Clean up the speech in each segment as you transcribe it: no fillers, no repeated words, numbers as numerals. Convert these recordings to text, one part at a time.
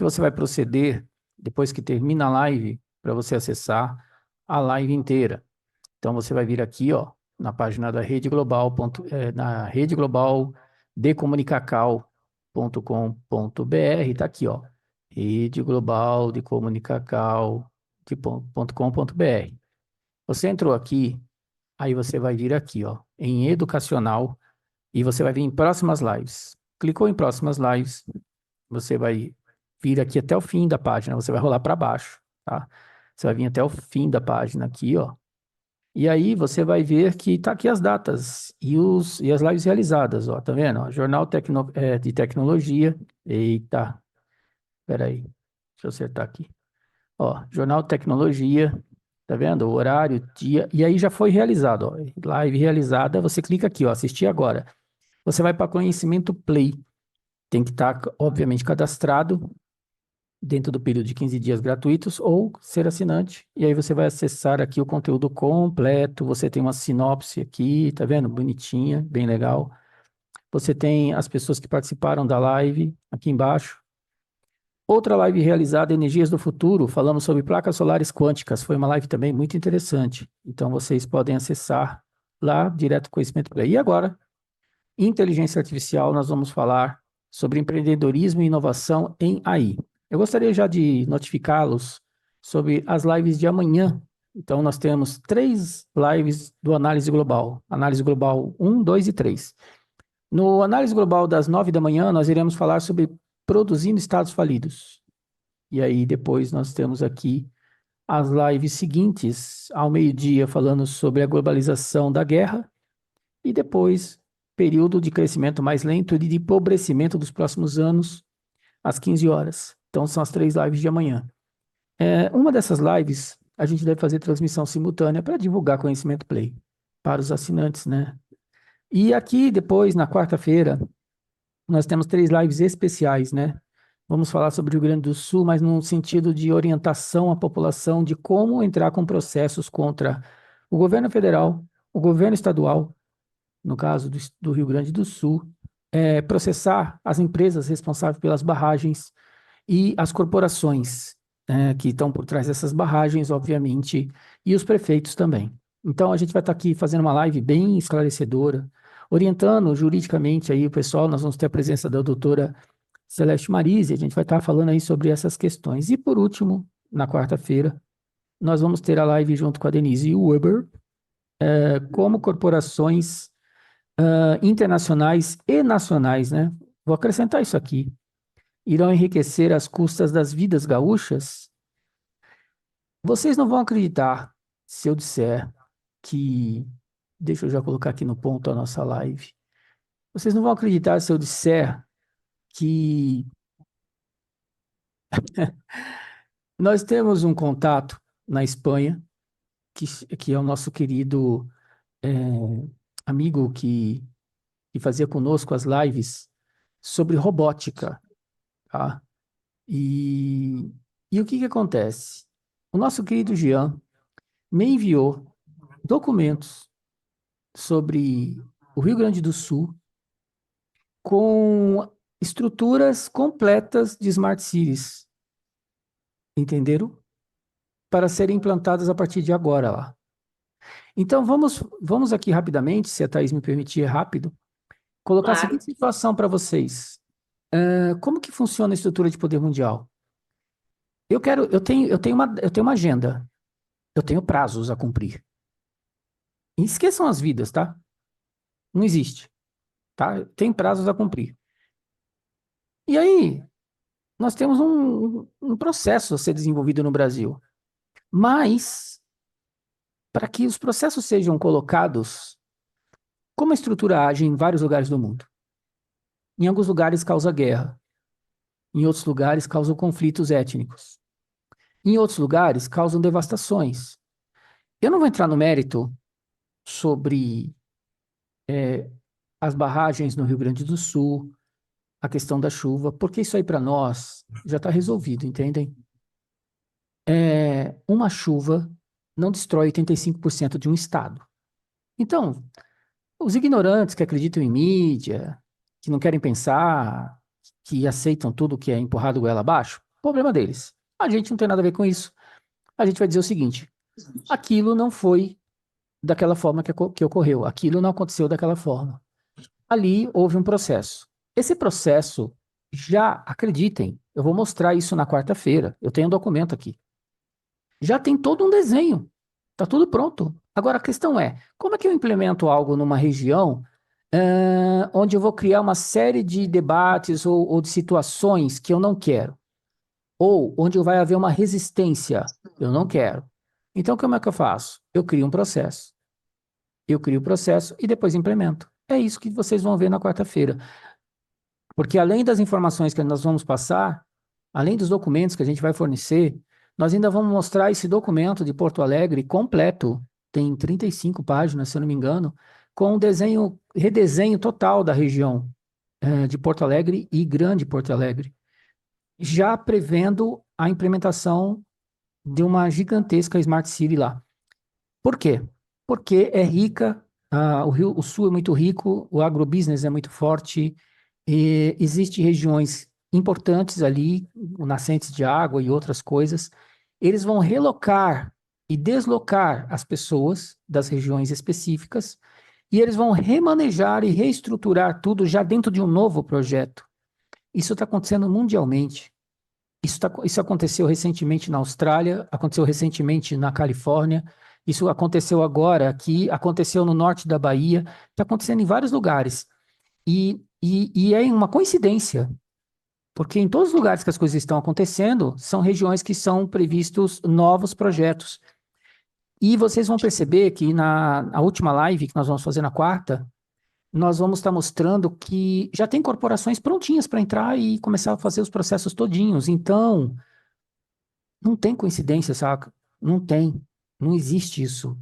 que você vai proceder depois que termina a live para você acessar a live inteira? Então, você vai vir aqui, ó, na página da Rede Global, na Rede Global de Comunicacau.com.br, tá aqui, ó, Rede Global de Comunicacau.com.br. Você entrou aqui, aí você vai vir aqui, ó, em Educacional, e você vai vir em Próximas Lives. Clicou em Próximas Lives, você vai vir aqui até o fim da página, você vai rolar para baixo, tá? Você vai vir até o fim da página aqui, ó. E aí você vai ver que tá aqui as datas e as lives realizadas, ó, tá vendo? Ó, Jornal de Tecnologia. Eita, peraí, deixa eu acertar aqui. Ó, Jornal de Tecnologia, tá vendo? O horário, dia, e aí já foi realizado, ó. Live realizada, você clica aqui, ó, assistir agora. Você vai para conhecimento Play. Tem que estar, obviamente, cadastrado dentro do período de 15 dias gratuitos ou ser assinante. E aí você vai acessar aqui o conteúdo completo. Você tem uma sinopse aqui, tá vendo? Bonitinha, bem legal. Você tem as pessoas que participaram da live aqui embaixo. Outra live realizada, Energias do Futuro, falamos sobre placas solares quânticas. Foi uma live também muito interessante. Então vocês podem acessar lá direto com Conhecimento Play. E agora, inteligência artificial, nós vamos falar sobre empreendedorismo e inovação em AI. Eu gostaria já de notificá-los sobre as lives de amanhã. Então, nós temos 3 lives do Análise Global. Análise Global 1, 2 e 3. No Análise Global das 9 da manhã, nós iremos falar sobre produzindo estados falidos. E aí, depois, nós temos aqui as lives seguintes, ao meio-dia, falando sobre a globalização da guerra. E depois, período de crescimento mais lento e de empobrecimento dos próximos anos, às 15 horas. Então, são as 3 lives de amanhã. Uma dessas lives, a gente deve fazer transmissão simultânea para divulgar Conhecimento Play para os assinantes, né? E aqui, depois, na quarta-feira, nós temos 3 lives especiais, né? Vamos falar sobre o Rio Grande do Sul, mas no sentido de orientação à população de como entrar com processos contra o governo federal, o governo estadual, no caso do Rio Grande do Sul, processar as empresas responsáveis pelas barragens e as corporações, que estão por trás dessas barragens, obviamente, e os prefeitos também. Então, a gente vai estar aqui fazendo uma live bem esclarecedora, orientando juridicamente aí o pessoal. Nós vamos ter a presença da doutora Celeste Marise, a gente vai estar falando aí sobre essas questões. E, por último, na quarta-feira, nós vamos ter a live junto com a Denise Weber, como corporações internacionais e nacionais, né? Vou acrescentar isso aqui. Irão enriquecer às custas das vidas gaúchas. Vocês não vão acreditar se eu disser que... Deixa eu já colocar aqui no ponto a nossa live. Vocês não vão acreditar se eu disser que nós temos um contato na Espanha, que é o nosso querido é, amigo que fazia conosco as lives sobre robótica, tá? E, e o que que acontece? O nosso querido Jean me enviou documentos sobre o Rio Grande do Sul com estruturas completas de Smart Cities, entenderam? Para serem implantadas a partir de agora lá. Então, vamos aqui rapidamente, se a Thaís me permitir, rápido, colocar a Claro. seguinte situação para vocês. Como que funciona a estrutura de poder mundial? Eu tenho uma agenda, eu tenho prazos a cumprir. E esqueçam as vidas, tá? Não existe, tá? Tem prazos a cumprir. E aí, nós temos um processo a ser desenvolvido no Brasil. Mas, para que os processos sejam colocados, como a estrutura age em vários lugares do mundo? Em alguns lugares causa guerra, em outros lugares causam conflitos étnicos, em outros lugares causam devastações. Eu não vou entrar no mérito sobre as barragens no Rio Grande do Sul, a questão da chuva, porque isso aí para nós já está resolvido, entendem? Uma chuva não destrói 85% de um estado. Então, os ignorantes que acreditam em mídia, que não querem pensar, que aceitam tudo que é empurrado goela abaixo, Problema deles. A gente não tem nada a ver com isso. A gente vai dizer o seguinte: aquilo não foi daquela forma que ocorreu, aquilo não aconteceu daquela forma. Ali houve um processo. Esse processo, já acreditem, eu vou mostrar isso na quarta-feira. Eu tenho um documento aqui. Já tem todo um desenho. Está tudo pronto. Agora a questão é, como é que eu implemento algo numa região onde eu vou criar uma série de debates ou de situações que eu não quero? Ou onde vai haver uma resistência? Eu não quero. Então, como é que eu faço? Eu crio um processo. Eu crio o processo e depois implemento. É isso que vocês vão ver na quarta-feira. Porque além das informações que nós vamos passar, além dos documentos que a gente vai fornecer, nós ainda vamos mostrar esse documento de Porto Alegre completo, tem 35 páginas, se eu não me engano, com um desenho, redesenho total da região de Porto Alegre e Grande Porto Alegre, já prevendo a implementação de uma gigantesca Smart City lá. Por quê? Porque é rica, o Sul é muito rico, o agrobusiness é muito forte, e existem regiões importantes ali, nascentes de água e outras coisas. Eles vão relocar e deslocar as pessoas das regiões específicas e eles vão remanejar e reestruturar tudo já dentro de um novo projeto. Isso está acontecendo mundialmente. Isso aconteceu recentemente na Austrália, aconteceu recentemente na Califórnia, isso aconteceu agora aqui, aconteceu no norte da Bahia, está acontecendo em vários lugares. E é uma coincidência, porque em todos os lugares que as coisas estão acontecendo, são regiões que são previstos novos projetos. E vocês vão perceber que na última live que nós vamos fazer na quarta, nós vamos estar mostrando que já tem corporações prontinhas para entrar e começar a fazer os processos todinhos. Então, não tem coincidência, saca? Não tem. Não existe isso.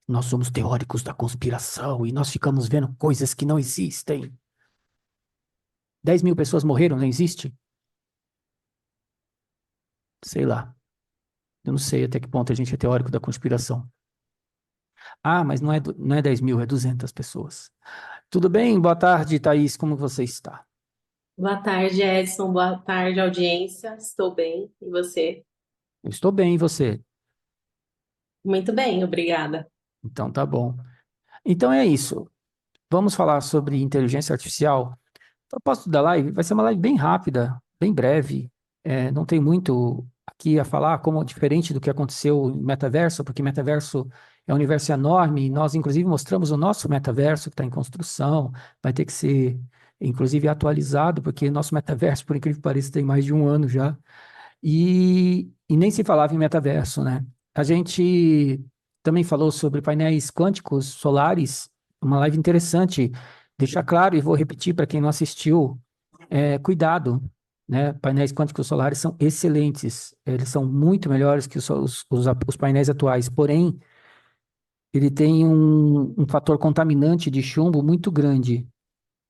Nós somos teóricos da conspiração e nós ficamos vendo coisas que não existem. 10.000 pessoas morreram, não existe? Sei lá. Eu não sei até que ponto a gente é teórico da conspiração. Ah, mas não é 10.000, é 200 pessoas. Tudo bem? Boa tarde, Thaís. Como você está? Boa tarde, Edson. Boa tarde, audiência. Estou bem. E você? Eu estou bem, e você? Muito bem, obrigada. Então tá bom. Então é isso. Vamos falar sobre inteligência artificial. O propósito da live vai ser uma live bem rápida, bem breve. Não tem muito aqui a falar, como diferente do que aconteceu em metaverso, porque metaverso é um universo enorme. E nós, inclusive, mostramos o nosso metaverso que está em construção. Vai ter que ser, inclusive, atualizado, porque nosso metaverso, por incrível que pareça, tem mais de um ano já. E nem se falava em metaverso, né? A gente também falou sobre painéis quânticos solares, uma live interessante. Deixar claro, e vou repetir para quem não assistiu, cuidado, né? Painéis quânticos solares são excelentes, eles são muito melhores que os painéis atuais, porém, ele tem um fator contaminante de chumbo muito grande,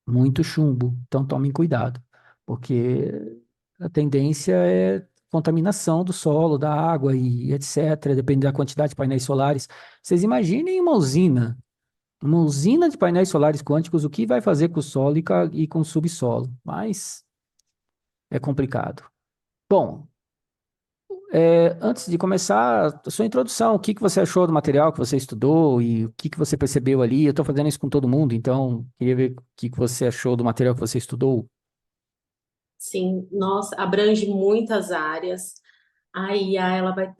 muito chumbo, então tomem cuidado, porque a tendência é contaminação do solo, da água e etc., depende da quantidade de painéis solares. Vocês imaginem uma usina de painéis solares quânticos, o que vai fazer com o solo e com o subsolo, mas é complicado. Bom, antes de começar, a sua introdução, o que que você achou do material que você estudou e o que que você percebeu ali? Eu estou fazendo isso com todo mundo, então queria ver o que que você achou do material que você estudou. Sim, nossa, abrange muitas áreas. A IA, ela vai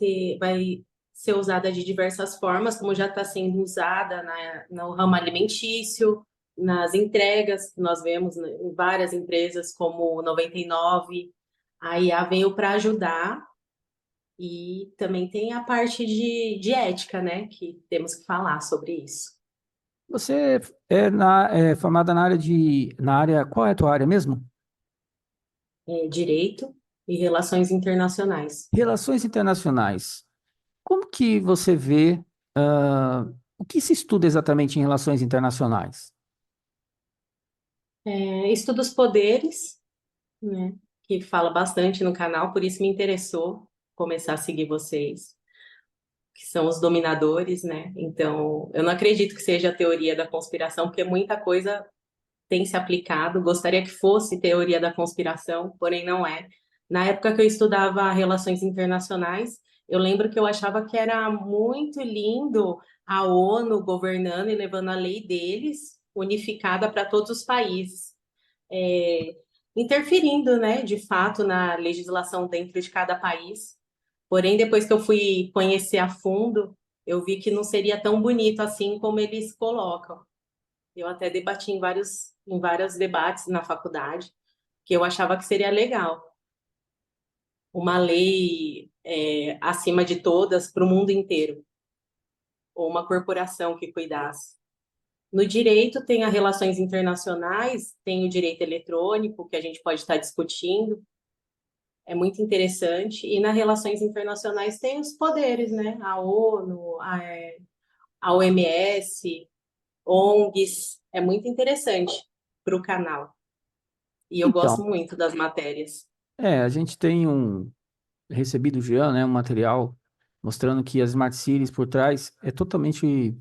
ser usada de diversas formas, como já está sendo usada no ramo alimentício, nas entregas, que nós vemos, né, em várias empresas, como o 99. A IA veio para ajudar e também tem a parte de ética, né, que temos que falar sobre isso. Você é formada na área, qual é a tua área mesmo? Direito e relações internacionais. Relações internacionais. Como que você vê, o que se estuda exatamente em relações internacionais? Estudo os poderes, né, que fala bastante no canal, por isso me interessou começar a seguir vocês, que são os dominadores, né? Então, eu não acredito que seja a teoria da conspiração, porque muita coisa tem se aplicado. Gostaria que fosse teoria da conspiração, porém não é. Na época que eu estudava relações internacionais, eu lembro que eu achava que era muito lindo a ONU governando e levando a lei deles, unificada para todos os países, é, interferindo, né, de fato, na legislação dentro de cada país. Porém, depois que eu fui conhecer a fundo, eu vi que não seria tão bonito assim como eles colocam. Eu até debati em vários debates na faculdade, que eu achava que seria legal uma lei acima de todas para o mundo inteiro, ou uma corporação que cuidasse. No direito, tem as relações internacionais, tem o direito eletrônico, que a gente pode estar discutindo, é muito interessante. E nas relações internacionais tem os poderes, né? A ONU, a OMS, ONGs, é muito interessante para o canal. E eu gosto Então, muito das matérias. a gente tem recebido já, né, um material mostrando que as Smart Cities por trás é totalmente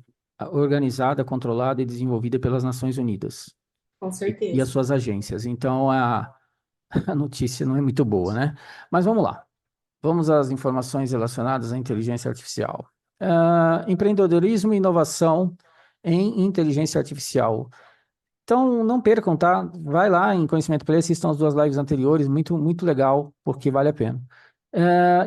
organizada, controlada e desenvolvida pelas Nações Unidas Com e as certeza. suas agências. Então, a notícia não é muito boa, né? Mas vamos lá. Vamos às informações relacionadas à inteligência artificial. Empreendedorismo e inovação em inteligência artificial. Então, não percam, tá? Vai lá em Conhecimento Play, assistam as duas lives anteriores, muito, muito legal, porque vale a pena.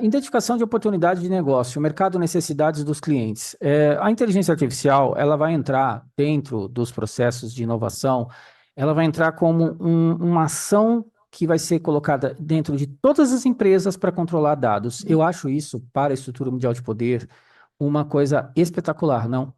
Identificação de oportunidade de negócio, mercado necessidades dos clientes. A inteligência artificial, ela vai entrar dentro dos processos de inovação, ela vai entrar como uma ação que vai ser colocada dentro de todas as empresas para controlar dados. Eu acho isso, para a estrutura mundial de poder, uma coisa espetacular, não?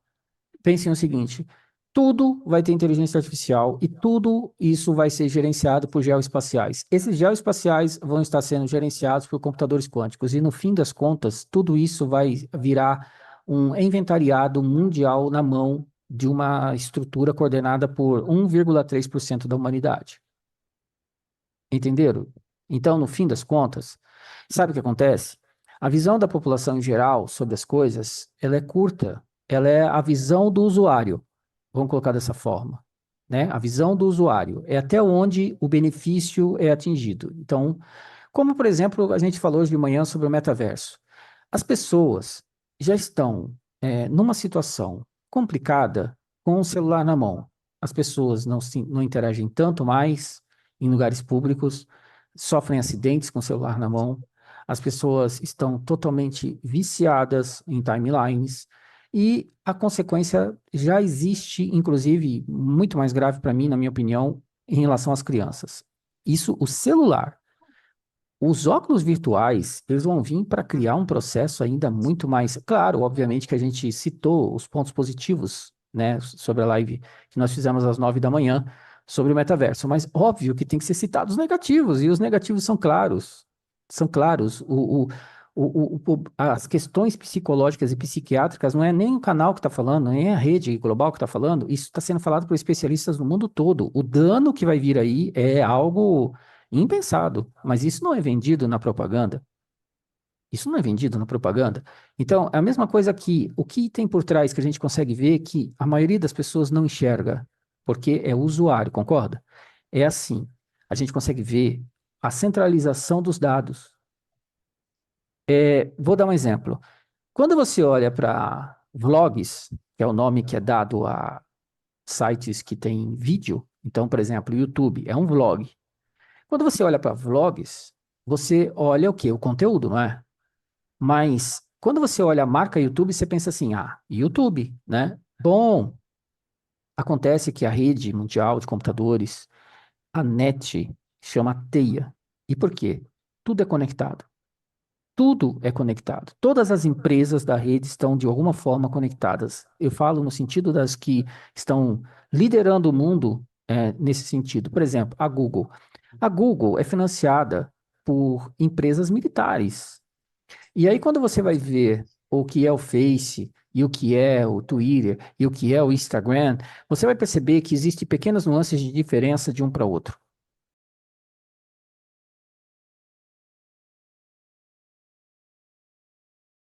Pensem o seguinte: tudo vai ter inteligência artificial e tudo isso vai ser gerenciado por geoespaciais. Esses geoespaciais vão estar sendo gerenciados por computadores quânticos e, no fim das contas, tudo isso vai virar um inventariado mundial na mão de uma estrutura coordenada por 1,3% da humanidade. Entenderam? Então, no fim das contas, sabe o que acontece? A visão da população em geral sobre as coisas, ela é curta, ela é a visão do usuário, vamos colocar dessa forma, né? A visão do usuário é até onde o benefício é atingido. Então, como por exemplo, a gente falou hoje de manhã sobre o metaverso. As pessoas já estão numa situação complicada com o celular na mão. As pessoas não interagem tanto mais em lugares públicos, sofrem acidentes com o celular na mão, as pessoas estão totalmente viciadas em timelines e a consequência já existe, inclusive, muito mais grave para mim, na minha opinião, em relação às crianças. Isso, o celular. Os óculos virtuais, eles vão vir para criar um processo ainda muito mais. Claro, obviamente que a gente citou os pontos positivos, né, sobre a live que nós fizemos às 9 da manhã sobre o metaverso, mas óbvio que tem que ser citados os negativos, e os negativos são claros. São claros. As questões psicológicas e psiquiátricas não é nem o canal que está falando, nem a rede global que está falando, isso está sendo falado por especialistas no mundo todo. O dano que vai vir aí é algo impensado, mas isso não é vendido na propaganda. Isso não é vendido na propaganda. Então, é a mesma coisa que o que tem por trás que a gente consegue ver que a maioria das pessoas não enxerga, porque é o usuário, concorda? É assim, a gente consegue ver a centralização dos dados. Vou dar um exemplo. Quando você olha para vlogs, que é o nome que é dado a sites que têm vídeo, então, por exemplo, o YouTube é um vlog. Quando você olha para vlogs, você olha o quê? O conteúdo, não é? Mas quando você olha a marca YouTube, você pensa assim, YouTube, né? Bom, acontece que a rede mundial de computadores, a net, chama teia. E por quê? Tudo é conectado. Tudo é conectado. Todas as empresas da rede estão de alguma forma conectadas. Eu falo no sentido das que estão liderando o mundo, nesse sentido. Por exemplo, a Google. A Google é financiada por empresas militares. E aí, quando você vai ver o que é o Face, e o que é o Twitter, e o que é o Instagram, você vai perceber que existem pequenas nuances de diferença de um para outro.